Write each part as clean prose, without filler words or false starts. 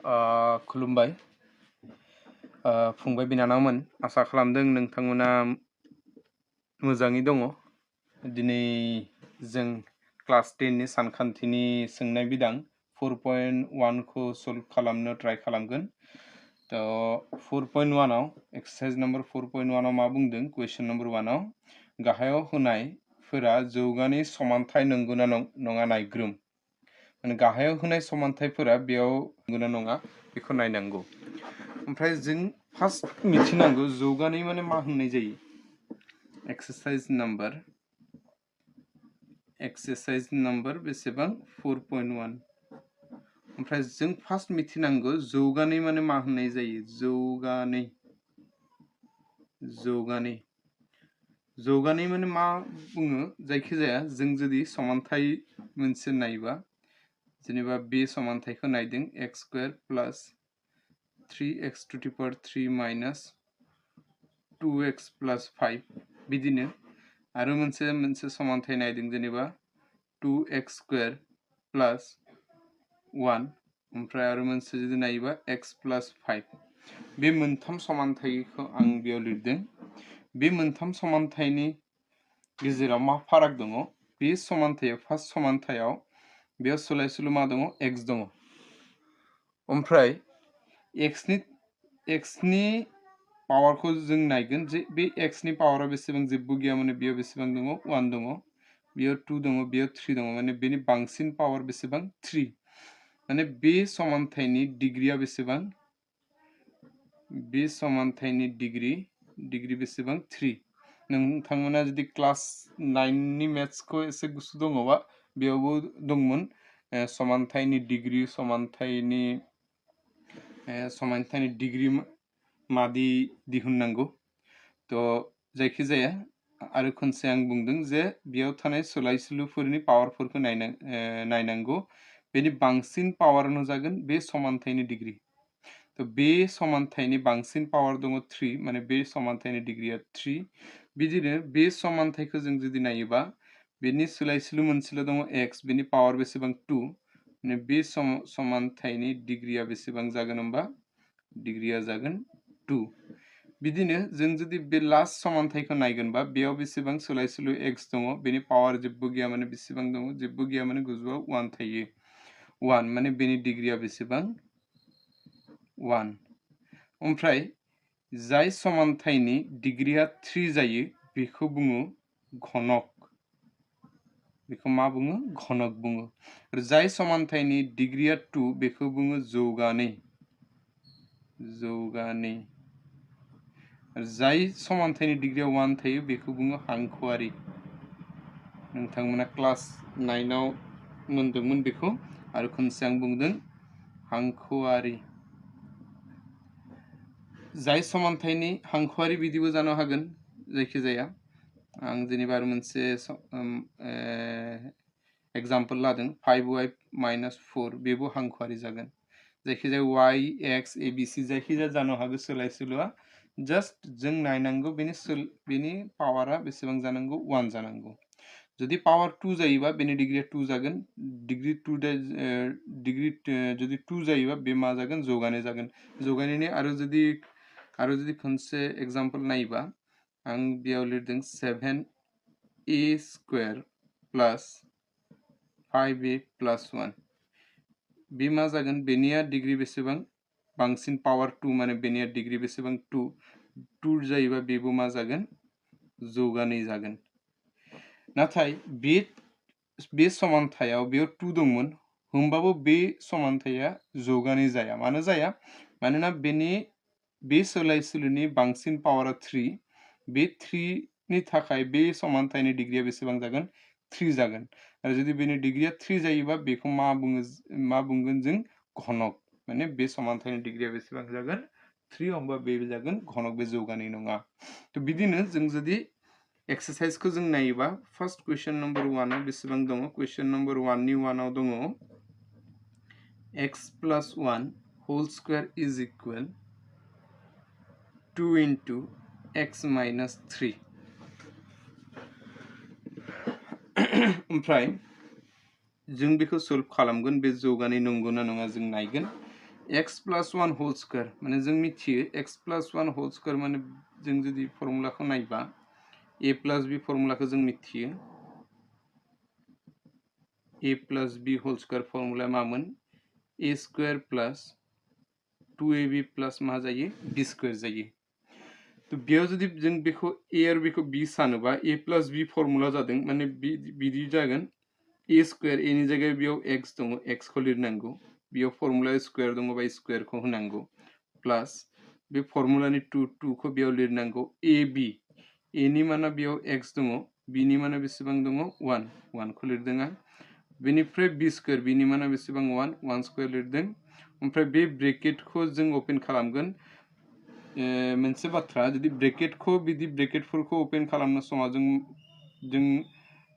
खुलुमबाय फंबाय बिनानावमोन आसा खालामदों नोंथांमोना मोजाङै दङ। दिनै जों क्लास 10 नि सानखान्थिनि सोंनाय बिदां 4.1 खौ सल्भ खालामनो ट्राइ खालामगोन। तो 4.1 आव एक्सारसाइज नम्बर 4.1 आव मा बुंदों? क्वेश्चन नम्बर 1 आव गाहायाव होनायफोरा जौगानि समानथाय नंगौना नङा नायग्रोम। माने गाहायाव होनाय समानथायफोरा बेयाव नंगौना नङा बेखौ नायनांगौ। ओमफ्राय जों फार्स्ट मिथिनांगौ जौगानाय माने मा होननाय जायो। एक्सारसाइज नम्बर बेसेबां 4.1। ओमफ्राय जों फार्स्ट मिथिनांगौ जौगानाय माने मा होननाय जायो। जौगानाय माने मा बुङो? जायखिजाया जों जुदि समानथाय मोनसे नायबा, जेनेबा बे समानथायखौ नायदों x square plus 3x to the power 3 minus 2x plus 5 बिदिनो आरो मोनसे समानथाय नायदों जेनेबा 2x स्क्वायर प्लस 1 ओमफ्राय आरो मोनसे जुदि नायोबा x प्लस 5 बे मोनथाम समानथायखौ आं बेयाव लिरदों। बे मोनथाम समानथायनि गेजेराव मा फाराग दङ? बे समानथायाव फार्स्ट समानथायाव बेयाव सोलायसोल' मा दङ? x दङ। ओमफ्राय x नि पावारखौ जों नायगोन जे बे x नि पावारा बेसेबां जेबो गैया माने बेयाव बेसेबां दङ? 1 दङ, बेयाव 2 दङ, बेयाव 3 दङ, माने बेनि बांसिन पावार बेसेबां? 3। माने बे समानथायनि डिग्रिया बेसेबां? बे समानथायनि डिग्री बेसेबां? 3। नोंथांमोना जुदि क्लास 9 नि मैथ्सखौ एसे गुसु दङबा बेयावबो दंमोन समानथायनि डिग्री, समानथायनि डिग्री मादि दिहुननांगौ। तो जायखिजाया आरो खनसे आं बुंदों जे बेयाव थानाय सोलायसोलुफोरनि पावारफोरखौ नायनांगौ। बेनि बांसिन पावारानो जागोन बे समानथायनि डिग्री। तो बे समानथायनि बांसिन पावार दङ 3, माने बे समानथायनि डिग्रीया 3। बिदिनो बे समानथायखौ जों जुदि नायोबा बेनि सोलायसोलु मोनसेल' दङ x, बेनि पावार बेसेबां? 2। माने बे समानथायनि डिग्रीया बेसेबां जागोन होनबा? डिग्रीया जागोन 2। बिदिनो जों जुदि बे लास्ट समानथायखौ नायगोनबा बेयाव बेसेबां सोलायसोलु x दङ, बेनि पावार जेबो गैया माने बेसेबां दङ? जेबो गैया माने गोजौआव 1 थायो। 1 माने बेनि डिग्रीया बेसेबां? 1। ओमफ्राय जाय समानथायनि डिग्रीया 3 जायो बेखौ बुङो घनक। बेखौ मा बुङो? घनक बुङो। आरो जाय समानथायनि डिग्रीया 2 बेखौ बुङो जौगानाय। जाय समानथायनि डिग्रीया 1 थायो बेखौ बुङो हांखोआरि। नोंथांमोना क्लास 9 आव मोनदोंमोन बेखौ, आरो खनसे आं बुंदों हांखोआरि। जाय समानथायनि हांखोआरि बिदिबो जानो हागोन जायखिजाया। आं जेनेबा आरो मोनसे एग्जाम्पल लादों 5y माइनस 4 बेबो हांखोआरि जागोन। जायखिजाया y, x, abc जायखिजाया जानो हागौ सोलायसोलुआ। जास्ट जों नायनांगौ बेनि पावारा बेसेबां जानांगौ? 1 जानांगौ। जुदि पावार 2 जायोबा बेनि डिग्रीया 2 जागोन। डिग्री 2 जुदि 2 जायोबा बे मा जागोन? जौगानाय जागोन। जौगानायनि आरो जुदि खनसे एग्जाम्पल नायोबा आं बेयाव लिरदों 7a square plus 5a plus 1 बे मा जागोन? बेनिया डिग्री बेसेबां? बांसिन पावार 2 माने बेनिया डिग्री बेसेबां? 2 जायोबा बेबो मा जागोन? जौगानाय जागोन। नाथाय बे समानथायाव बेयाव 2 दंमोन होमबाबो बे समानथाया जौगानाय जाया। मानो जाया? मानोना बे सोलायसोलुनि बांसिन पावारा 3। बे 3 नि थाखाय बे समानथायनि डिग्रीया बेसेबां जागोन? 3 जागोन। आरो जुदि बेनि डिग्रीया 3 जायोबा बेखौ मा बुंगोन जों? घनक। माने बे समानथायनि डिग्रीया बेसेबां जागोन? 3 होमबा बे जागोन घनक, बे जौगानाय नङा। तो बिदिनो जों जुदि एक्सारसाइजखौ जों नायोबा फार्स्ट क्वेश्चन नम्बर 1 आव बेसेबां दङ? क्वेश्चन नम्बर 1 नि 1 आव दङ x प्लस 1 होल स्क्वायर इज इक्वल 2 into x minus 3। ओमफ्राय जों बेखौ सल्भ खालामगोन। बे जौगानाय नंगौना नङा जों नायगोन। x plus 1 whole square माने जों मिथियो x plus 1 whole square माने जों जुदि फर्मुलाखौ नायबा a plus b फर्मुलाखौ जों मिथियो a plus b whole square formula मामोन a square plus 2ab plus मा जायो b square जायो तो बेयाव जुदि जों बेखौ a आरो बेखौ b सानोबा a plus b फर्मुला जादों माने बिदि जागोन a square a नि जायगायाव बेयाव x दङ x खौ लिरनांगौ बेयाव फर्मुला स्क्वायर दङ बा स्क्वायर खौ होनांगौ प्लस बे फर्मुलानि 2 खौ बेयाव लिरनांगौ ab a नि माना बेयाव x दङ b नि माना बेसेबां दङ 1 खौ लिरदों आं बेनिफ्राय b स्क्वायर b नि माना बेसेबां 1 स्क्वायर लिरदों ओमफ्राय बे ब्रेकेटखौ जों ओपन खालामगोन मोनसे बाथ्रा जुदि ब्रेकेटखौ बिदि ब्रेकेटफोरखौ ओपन खालामनो समाव जों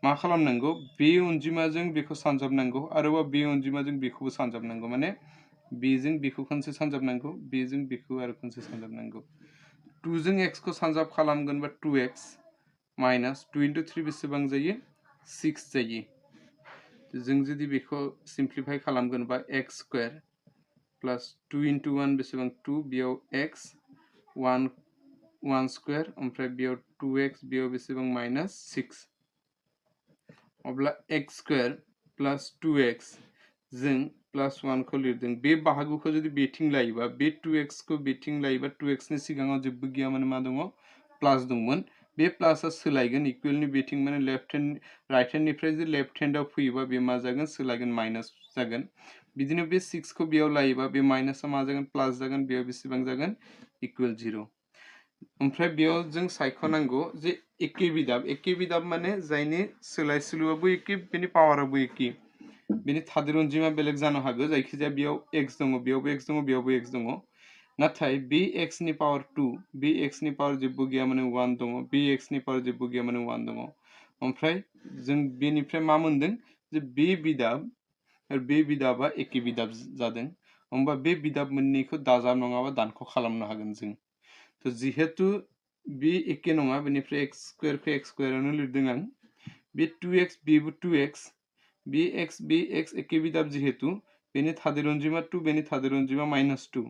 मा खालामनांगौ बे अनजिमाजों बेखौ सानजाबनांगौ आरोबाव बे अनजिमाजों बेखौबो सानजाबनांगौ माने बेजों बेखौ खनसे सानजाबनांगौ बेजों बेखौ आरो खनसे सानजाबनांगौ 2 जों x खौ सानजाब खालामगोनबा 2x माइनास 2 into 3 बेसेबां जायो 6 जायो जों जुदि बेखौ सिम्प्लिफाई खालामगोनबा x स्क्वायर प्लस 2 into 1 बेसेबां 2 बेयाव x 1 स्क्वायर ओमफ्राय बेयाव 2x बेयाव बेसेबां माइनास 6 अब्ला x स्क्वायर प्लस 2x जों प्लस 1 खौ लिरदों बे बाहागोखौ जुदि बेथिं लायोबा बे 2x खौ बेथिं लायोबा 2x नि सिगाङाव जेबो गैयामोन मा दङ प्लस दंमोन बे प्लसआ सोलायगोन इक्वलनि बेथिं माने लेफ्ट हेन्ड राइट हेन्डनिफ्राय जे लेफ्ट हेन्डआव फैयोबा बे मा जागोन सोलायगोन माइनास जागोन बिदिनो बे 6 खौ बेयाव लायोबा बे माइनासआ मा जागोन प्लस जागोन बेयाव बेसेबां जागोन इक्वल 0 ओमफ्राय बेयाव जों सायख'नांगौ जे एके बिदाब माने जायनि सोलायसोलुआबो एके बेनि पावाराबो एके बेनि थादेर अनजिमा बेलेग जानो हागौ जायखिजाया बेयाव x दङ बेयावबो x दङ बेयावबो x दङ नाथाय बे x नि पावर 2 बे x नि पावर जेबो गैया माने 1 दङ बे x नि पावर जेबो गैया माने 1 दङ ओमफ्राय जों बेनिफ्राय मा मोनदों जे बे बिदाब आरो बे बिदाबा एके बिदाब जादों होमबा बे बिदाब मोननैखौ दाजाब नङाबा दानख' खालामनो हागोन जों तो जिहेतु बे एके नङा बेनिफ्राय x स्क्वायर खौ x स्क्वायरावनो लिरदों आं बे 2x बेबो 2x बे x एके बिदाब जिहेतु बेनि थादेर अनजिमा 2 बेनि थादेर अनजिमा माइनास 2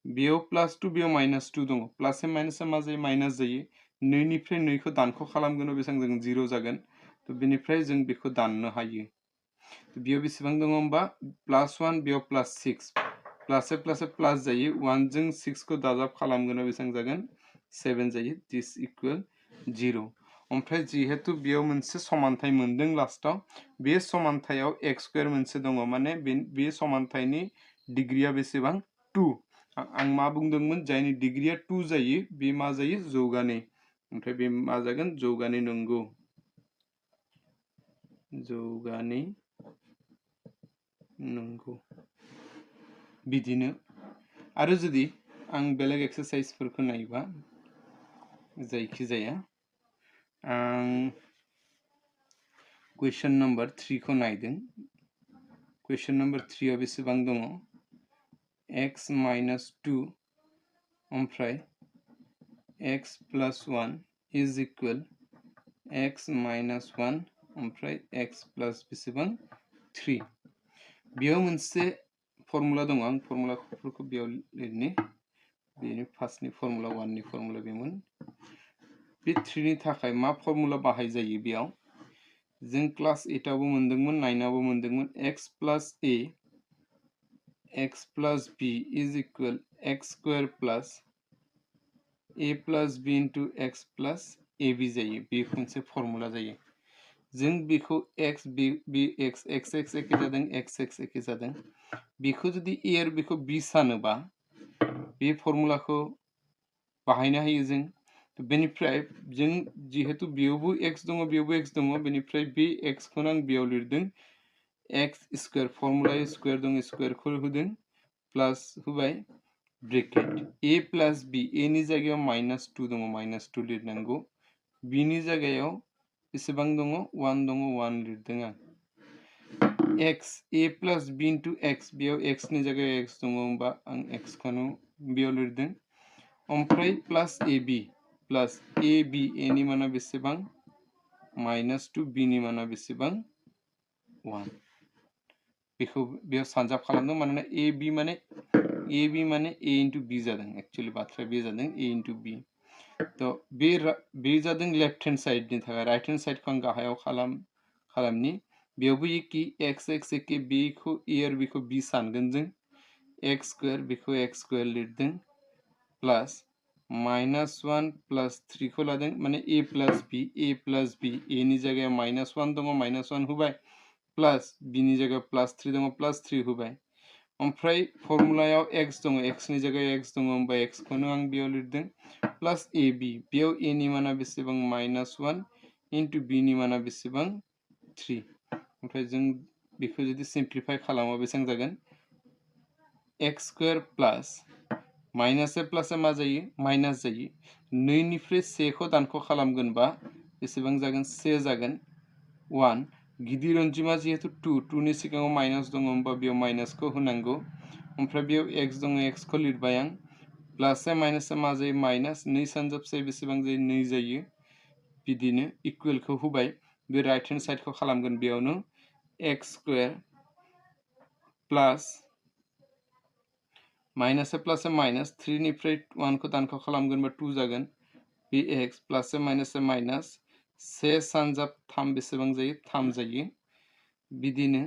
बेयाव प्लस 2 बेयाव माइनास 2 दङ प्लास ए माइनासआ मा जायो माइनास जायो 2 निफ्राय 2 खौ दानख' खालामगोन बेसेबां जों 0 जागोन तो बेनिफ्राय जों बेखौ दाननो हायो बेयाव बेसेबां दङ होमबा प्लस 1 बेयाव प्लस 6 प्लस प्लस जायो 1 जों 6 खौ दाजाब खालामगोन बेसेबां जागोन 7 जायो दिस इक्वल 0 ओमफ्राय जिहेतु बेयाव मोनसे समानथाय मोनदों लास्टआव बे समानथायाव x स्क्वायर मोनसे दङ माने बे समानथायनि डिग्रीया बेसेबां 2 आं मा बुंदोंमोन जायनि डिग्रीया 2 जायो बे मा जायो जौगानाय ओमफ्राय बे मा जागोन जौगानाय नंगौ जौगानाय नंगौ बिदिनो आरो जुदि आं बेलेग एक्सारसाइजफोरखौ नायबा जायखिजाया आं क्वेश्चन नम्बर 3 खौ नायदों क्वेश्चन नम्बर 3 आव बेसेबां दङ x minus 2 ओमफ्राय x plus 1 is equal x minus 1 ओमफ्राय x plus बेसेबां 3 बेयाव मोनसे फर्मुला दङ आं फर्मुलाफोरखौ बेयाव लिरनि बेनि फार्स्टनि फर्मुला 1 नि फर्मुला बेमोन बे 3 नि थाखाय मा फर्मुला बाहाय जायो बेयाव जों क्लास 8 आवबो मोनदोंमोन 9 आवबो मोनदोंमोन x plus a x plus b is equal x square plus a plus b into x plus ab जायो बे मोनसे फर्मुला जायो जों बेखौ x b x एके जादों x एके जादों बेखौ जुदि a आरो बेखौ b सानोबा बे फर्मुलाखौ बाहायनो हायो जों बेनिफ्राय जों जिहेतु बेयावबो x दङ बेयावबो x दङ बेनिफ्राय बे x खौ आं बेयाव लिरदों x स्क्वायर फर्मुला स्क्वायर दङ स्क्वायरखौ होदों प्लस होबाय bracket a plus b a नि जायगायाव माइनास 2 दङ माइनास 2 लिरनांगौ b नि जायगायाव बेसेबां दङ 1 दङ 1 लिरदों आं x a plus b into x बेयाव x नि जायगायाव x दङ होमबा आं x खौनो बेयाव लिरदों ओमफ्राय plus ab plus ab a नि माना बेसेबां माइनास 2 b नि माना बेसेबां 1 बेखौ बेयाव सानजाब खालामदों मानोना ab माने ए बी माने ए इनटू बी जादों एक्चुअली बाथ्राया बे जादों ए इनटू बी तो बे जादों लेफ्ट हैंड साइड नि थाखाय राइट हैंड साइड खौ आं गाहायाव खालामनि बेयावबो एखे x एखे b खौ a आरो b खौ b सानगोन जों x स्क्वायर बेखौ x स्क्वायर लिरदों प्लस -1 प्लस 3 खौ लादों माने a प्लस b a नि जायगायाव -1 दङ -1 होबाय प्लस b नि जायगायाव प्लस 3 दङ प्लस 3 होबाय ओमफ्राय फर्मुलायाव x दङ x नि जायगायाव x दङ होमबा x खौनो आं बेयाव लिरदों प्लस ab बेयाव a नि माना बेसेबां -1 इनटू b नि माना बेसेबां 3 ओमफ्राय जों बेखौ जुदि सिम्प्लिफाई खालामो बेसेबां जागोन x स्क्वायर प्लस माइनस ए प्लस मा जायो माइनस जायो 2 निफ्राय 1 खौ दानख' खालामगोनबा बेसेबां जागोन 1 जागोन 1 गिदिर अनजिमा जिहेतु 2 नि सिगाङाव माइनास दङ होमबा बेयाव माइनासखौ होनांगौ ओमफ्राय बेयाव x दङ x खौ लिरबाय आं प्लस ए माइनास मा जायो माइनास 2 सानजाबसे बेसेबां जायो 2 जायो बिदिनो इक्वल खौ होबाय बे राइट हैंड साइड खौ खालामगोन बेयावनो x स्क्वायर प्लस माइनस ए प्लस ए माइनस 3 निफ्राय 1 खौ दानख' खालामगोनबा 2 जागोन बे x प्लस ए माइनस 1 सानजाब 3 बेसेबां जायो 3 जायो बिदिनो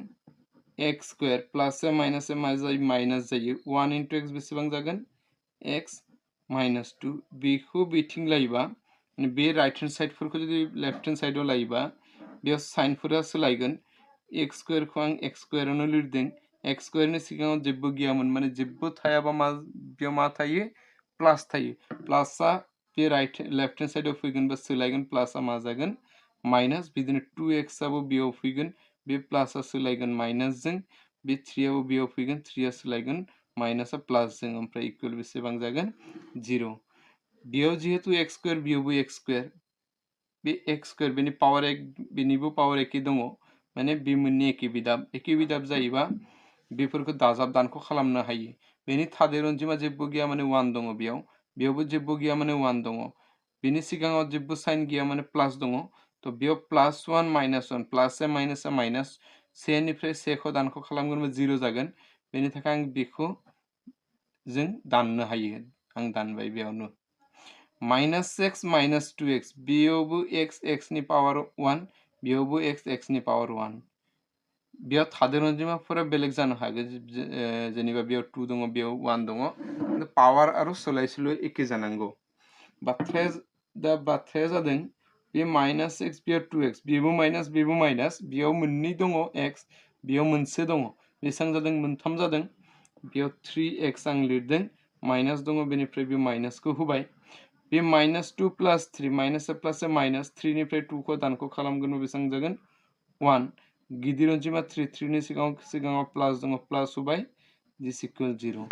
x स्क्वायर प्लस ए माइनस माइनस जायो 1 इनटू x बेसेबां जागोन x माइनस 2 बेखौ बिथिं लायोबा बे राइट हैंड साइड फोरखौ जुदि लेफ्ट हैंड साइडआव लायोबा बेयाव साइनफोरा सोलायगोन x स्क्वायर खौ आं x स्क्वायर आवनो लिरदों x स्क्वायर नि सिगाङाव जेबो गैयामोन माने जेबो थायाबा बेयाव मा थायो प्लस थायो प्लसआ बे लेफ्ट हैंड साइडआव फैगोन बा सोलायगोन प्लसआ मा जागोन माइनस बिदिनो 2x आबो बेयाव फैगोन बे प्लसआ सोलायगोन माइनस जों बे 3 आबो बेयाव फैगोन 3 आ सोलायगोन माइनसआ प्लस जों ओमफ्राय इक्वल बेसेबां जागोन 0 बेयाव जिहेतु x स्क्वायर बेयावबो x स्क्वायर बे x स्क्वायर बेनि पावर बेनिबो पावर एखे दङ माने बे मोननै एखे बिदाब जायोबा बेफोरखौ दाजाब दानख' खालामनो हायो बेनि थादेर अनजिमा जेबो गैया माने 1 दङ बेयावबो जेबो गैया माने 1 दङ बेनि सिगाङाव जेबो साइन गैया माने प्लस दङ तो बेयाव +1 -1 प्लस ए माइनस 1 निफ्राय 1 खौ दानख' खालामगोनबा 0 जागोन बेनि थाखाय आं बेखौ जों दाननो हायो आं दानबाय बेयावनो -x - 2x बेयावबो x नि पावर 1 बेयावबो x नि पावर 1 बेयाव थादेर अनजिमाफोरा बेलेग जानो हागौ जेनेबा बेयाव 2 दङ बेयाव 1 दङ কিন্তু पावर आरो सोलायसोल' एखे जानांगौ बाथ्राया जादों बे -x बेयाव 2x बेबो माइनास बेयाव मोननै दङ x बेयाव मोनसे दङ बेसेबां जादों मोनथाम जादों बेयाव 3x आं लिरदों माइनास दङ बेनिफ्राय बे माइनासखौ होबाय बे -2 + 3 माइनास 3 निफ्राय 2 खौ दानख' खालामगोन बेसेबां जागोन 1 गिदिर अनजिमा 3 नि सिगाङाव प्लस दङ प्लस होबाय दिस इक्वल 0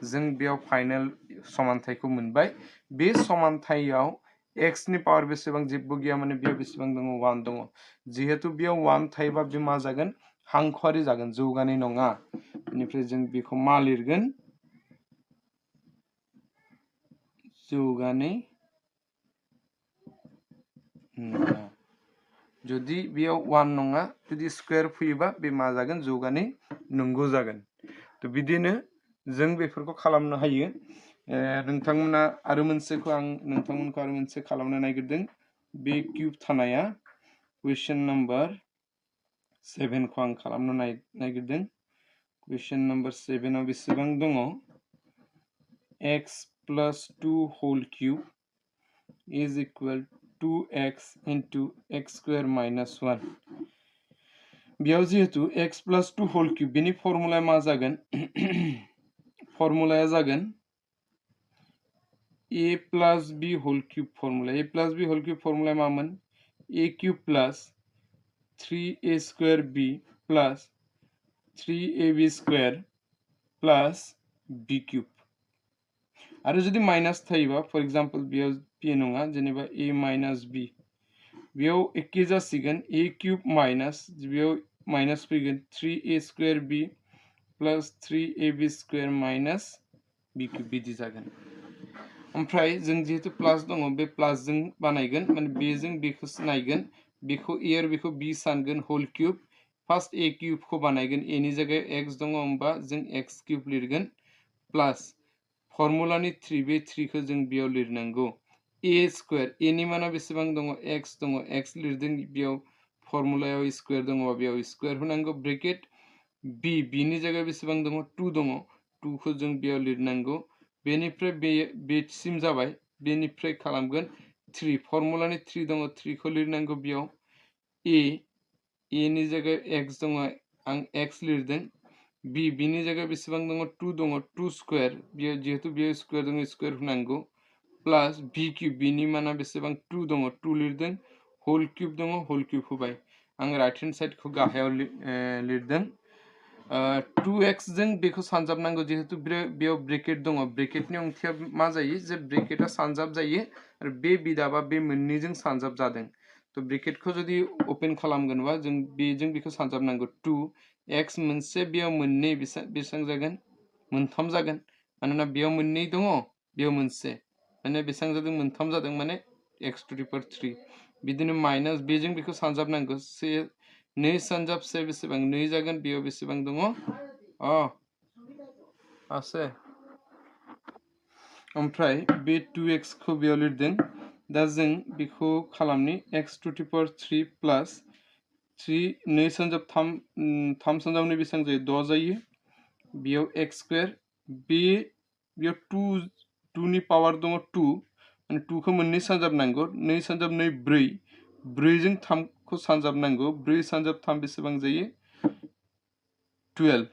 जों बेयाव फाइनाल समानथायखौ मोनबाय बे समानथायाव x नि पावर बेसेबां जेबो गैया माने बेयाव बेसेबां दङ 1 दङ जिहेतु बेयाव 1 थायोबा बे मा जागोन हांखोआरि जागोन जौगानाय नङा बेनिफ्राय जों बेखौ मा लिरगोन जौगानाय जुदि बेयाव 1 नङा जुदि स्क्वायर फैयोबा बे मा जागोन जौगानाय नंगौ जागोन तो बिदिनो जों बेफोरखौ खालामनो हायो नोंथांमोना आरो मोनसेखौ आं नोंथांमोनखौ आरो मोनसे खालामनो नागिरदों बे किउब थानाया क्वेश्चन नम्बर 7 खौ आं खालामनो नागिरदों क्वेश्चन नम्बर 7 आव बेसेबां दङ x + 2 whole cube is equal 2x into x square minus 1 बेयाव जिहेतु x + 2 होल क्यूब बेनि फर्मुलाया मा जागोन फर्मुलाया जागोन a + b whole cube formula a + b whole cube formula मामोन a cube plus 3a square b plus 3ab square plus b cube आरो जुदि minus थायोबा फर एग्जांपल बेयाव p नङा जेनेबा a minus b बेयाव एखे जासिगोन a cube minus बेयाव माइनास फैगोन 3a square b plus 3ab square minus b cube बिदि जागोन ओमफ्राय जों जिहेतु प्लास दङ बे प्लास जों बानायगोन माने बेजों बेखौ नायगोन बेखौ a आरो बेखौ b सानगोन whole cube first a cube खौ बानायगोन a नि जायगायाव x दङ होमबा जों x क्यूब लिरगोन प्लस फर्मुलानि 3 बे 3 खौ जों बेयाव लिरनांगौ a स्क्वायर a नि माना बेसेबां दङ x लिरदों बेयाव फर्मुलायाव स्क्वायर दङबा बेयाव स्क्वायर होनांगौ ब्रेकेट b नि जायगायाव बेसेबां दङ 2 दङ 2 खौ जों बेयाव लिरनांगौ बेनिफ्राय बेसिम जाबाय बेनिफ्राय खालामगोन 3 फर्मुलानि 3 दङ 3 खौ लिरनांगौ बेयाव a नि जायगायाव x दङ आं x लिरदों b नि जायगायाव बेसेबां दङ 2 दङ 2 स्क्वायर बेयाव जेहेतु बेयाव स्क्वायर दङ स्क्वायर होनांगौ प्लस b क्यूब b नि माना बेसेबां 2 दङ 2 लिरदों होल क्यूब दङ होल क्यूब होबाय आं राइट हैंड साइड खौ गाहायाव लिरदों 2x जों बेखौ सानजाबनांगौ जेहेतु बेयाव ब्रेकेट दङ ब्रेकेटनि ओंथिया मा जायो जे ब्रेकेटआ सानजाब जायो आरो बे बिदाबा बे मोननैजों सानजाब जादों तो ब्रेकेट को जदि ओपन खालामगोनबा जों बेखौ सानजाबनांगौ 2x मोनसे बेयाव मोननै बेसां जागोन मोनथाम जागोन मानोना बेयाव मोननै दङ बेयाव मोनसे माने बेसां जादों मोनथाम जादों माने x to the power 3 बिदिनो माइनास बेजों बेखौ सानजाबनांगौ से नै सानजाब से बेसेबां नै जागोन बेयाव बेसेबां दङ আছে ओमफ्राय बे 2x खौ बेयाव लिरदों दा जों बेखौ खालामनि x to the power 3 plus 3 नै सानजाब 3 सानजाब नै बेसेबां जायो 6 जायो बेयाव x स्क्वायर बेयाव 2 नि पावर दङ 2 माने 2 खौ मोननै सानजाब नांगौ 2 सानजाब 2 4 4 जों 3 खौ सानजाब नांगौ 4 सानजाब 3 बेसेबां जायो 12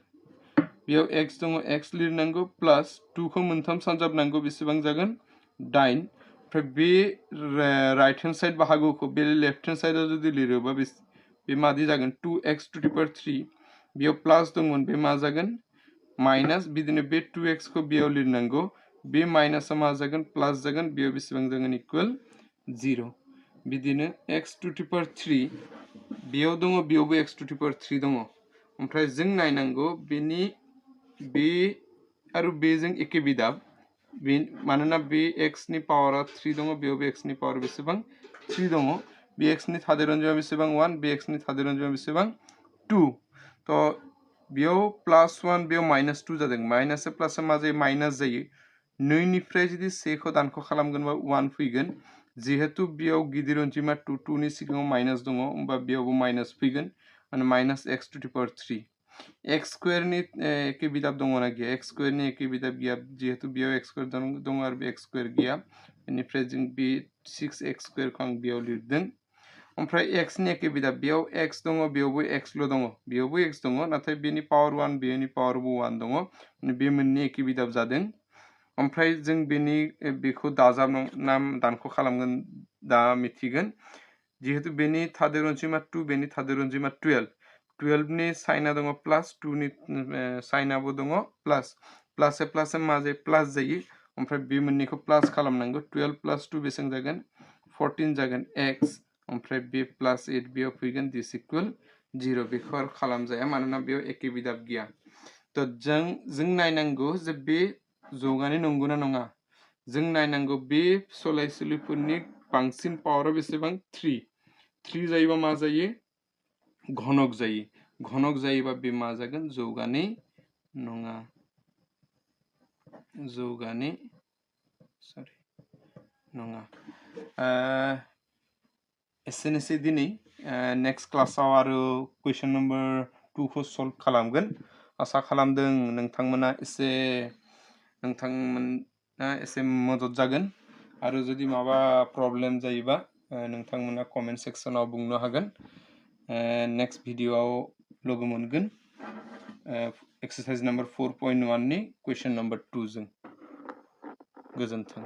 बेयाव x दङ x लिरनांगौ प्लस 2 खौ मोनथाम सानजाब नांगौ बेसेबां जागोन 9 ओमफ्राय बे राइट हैंड साइड बाहागोखौ बे लेफ्ट हैंड साइडआव जुदि लिरोबा बे मादि जागोन 2x to the power 3 बेयाव प्लस दंमोन बे मा जागोन माइनास बिदिनो बे 2x खौ बेयाव लिरनांगौ बे माइनासआ मा जागोन प्लस जागोन बेयाव बेसेबां जागोन इक्वल 0 बिदिनो x to the power 3 बेयाव दङ बेयावबो x to the power 3 दङ ओमफ्राय जों नायनांगौ बेनि बे आरो बेजों एखे बिदाब मानोना बे x नि पावारा 3 दङ बेयाव x नि पावार बेसेबां 3 दङ बे x नि थादेर अनजिमा बेसेबां 1 बे x नि थादेर अनजिमा बेसेबां 2 तो बेयाव प्लस 1 बेयाव माइनास 2 जादों माइनास प्लस मा जायो माइनास जायो 2 निफ्राय जुदि 1 खौ दानख' खालामगोनबा 1 फैगोन जेहेतु बेयाव गिदिर अनजिमा 2 नि सिगाङाव माइनास दङ होमबा बेयावबो माइनास फैगोन माने minus x to the power 3 x square नि एके बिदाब दङ ना गैया x स्क्वायर नि एके बिदाब गैया जेहेतु बेयाव x स्क्वायर दङ आरो बे x स्क्वायर गैया बेनिफ्राय जों बे 6x स्क्वायर खौ आं बेयाव लिरदों ओमफ्राय x नि एके बिदाब बेयाव x दङ बेयावबो x ल' दङ बेयावबो x दङ नाथाय बेनि पावर 1 बेनि पावारबो 1 दङ बे मोननै एके बिदाब जादों ओमफ्राय जों बेखौ दाजाब नाम दानख' खालामगोन दा मिथिगोन जेहेतु बेनि थादेर अनजिमा 2 बेनि थादेर अनजिमा 12 नि साइना दङ प्लस 2 नि साइनाबो दङ प्लस प्लस मा जायो प्लस जायो ओमफ्राय बे मोननैखौ प्लस खालामनांगौ 12 प्लस 2 बेसेबां जागोन 14 जागोन x ओमफ्राय बे प्लस 8 बेयाव फैगोन दिस इक्वल 0 बेखौ आरो खालामजाया मानोना बेयाव एके बिदाब गैया तो जों नायनांगौ जे बे जौगानाय नंगौना नङा जों नायनांगौ बे सोलायसोलिफोरनि बांसिन पावारा बेसेबां 3 जायोबा मा जायो घनक जायोबा बे मा जागोन जौगानाय नङा जौगानाय नङा एसेनोसै दिनै नेक्स्ट क्लासाव आरो कुइसन नम्बर 2 खौ सल्भ खालामगोन आसा खालामदों नोंथांमोना एसे मदद जागोन आरो जुदि माबा प्रब्लेम जायोबा नोंथांमोना कमेन्ट सेक्सनाव बुंनो हागोन नेक्स्ट भिडियोआव लोगो मोनगोन एक्सारसाइज नम्बर 4.1 नि कुइसन नम्बर 2 जों गोजोन्थों